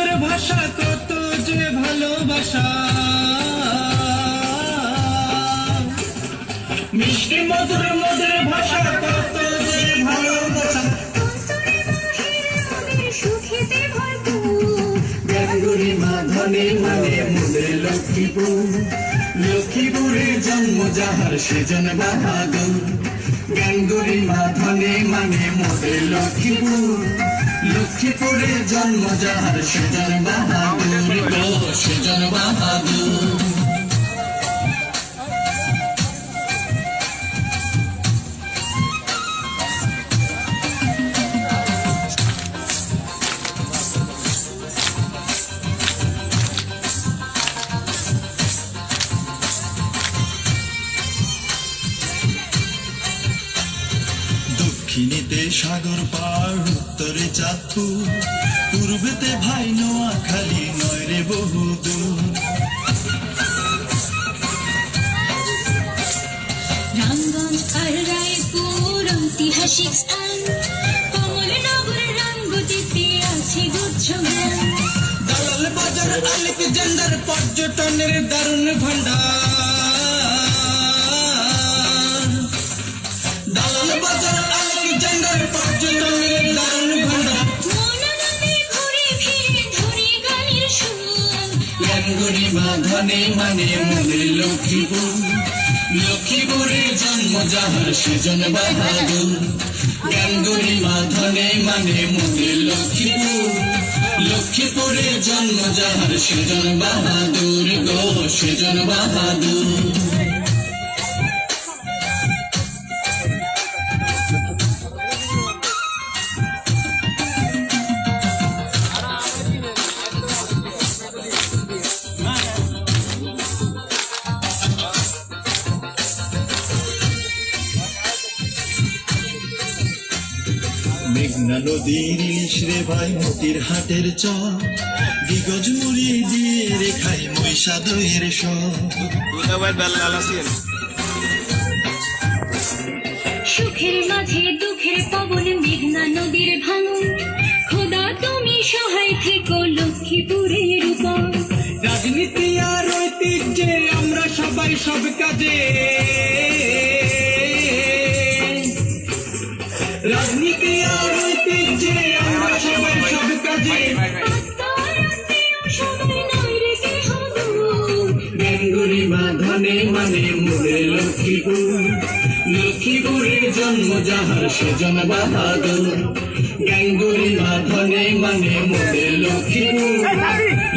মধুর ভাষা কত যে ভালোবাসা, মিষ্টি মধুর মধুর ভাষা কত যে ভালোবাসা। গাঙ্গুরি মা ধনে মানে মোদের লক্ষ্মীপুর, লক্ষ্মীপুরের জন্ম যাহার সেজন বাহাদুর। গাঙ্গুরি মা ধনে মানে মোদের লক্ষ্মীপুর, লক্ষ্মীপুরের জন্ম যাহার সেজন বাহাদুর, সেজন বাহাদুর। দক্ষিণেতে সাগর পার, উত্তরে চাঁদপুর, পূর্বেতে ভাই নোয়াখালী, নয় রে বহুদূর। রামগঞ্জ আর রায়পুর ঐতিহাসিক স্থান, কমলনগর রাঙ্গুটিতে আছে গুচ্ছ গান। দালাল বাজার আলেকজান্ডার পর্যটনের দারুণ ভান্ডার, দালাল বাজার আলেকজান্ডার পর্যটনের দারুণ ভান্ডার। গাঙ্গুরি মা ধনে মানে মোদের লক্ষ্মীপুর, লক্ষ্মীপুরের জন্ম যাহার সেজন বাহাদুর। গাঙ্গুরি মা ধনে মানে মোদের লক্ষ্মীপুর, লক্ষ্মীপুরের জন্ম যাহার সেজন বাহাদুর, গো সেজন বাহাদুর। মেঘনা নদীর ইলিশ রে ভাই মতির হাটের চর, দিগজ মুড়ি দিয়ে রে খাই মহিষা দইয়ের সর। সুখের মাঝে দুঃখের পবন, মেঘনা নদীর ভাঙন, খোদা তুমি সহায় থেকো লক্ষ্মীপুরের উপর। রাজনীতি আর ঐতিহ্যে আমরা সবাই সব কাজে, রাজনীতি আর ঐতিহ্যে আমরা সবাই সব কাজে। গাঙ্গুরি মা ধনে মানে মোদের লক্ষ্মীপুর, লক্ষ্মীপুরের জন্ম যাহার সেজন বাহাদুর। গাঙ্গুরি মা ধনে মানে মোদের লক্ষ্মীপুর,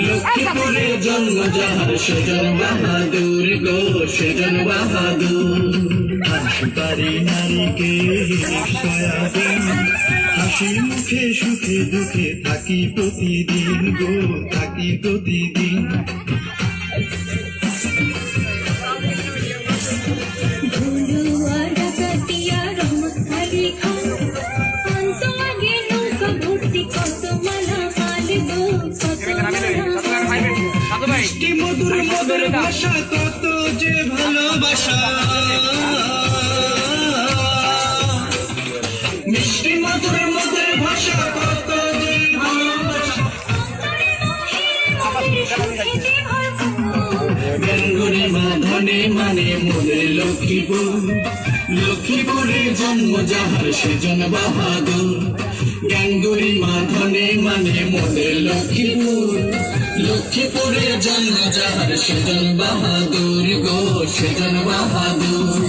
লক্ষ্মীপুরের জন্ম যাহার সেজন বাহাদুর, গো সেজন বাহাদুর। সুপারি নারীকেল সয়াবিন, হাসি মুখে সুখে দুঃখে থাকি প্রতিদিন, গো থাকি প্রতিদিন। মিষ্টি মধুর মধুর ভাষা কত যে ভালোবাসা, মিষ্টি মধুর মধুর ভাষা কত যে ভালোবাসা। গাঙ্গুরি মা ধনে মানে মোদের লক্ষ্মীপুর, লক্ষ্মীপুরের জন্ম যাহার সেজন বাহাদুর। গাঙ্গুরি মা ধনে মানে মোদের লক্ষ্মীপুর, লক্ষ্মীপুরের জন্ম যাহার সেজন বাহাদুর, গো সেজন বাহাদুর।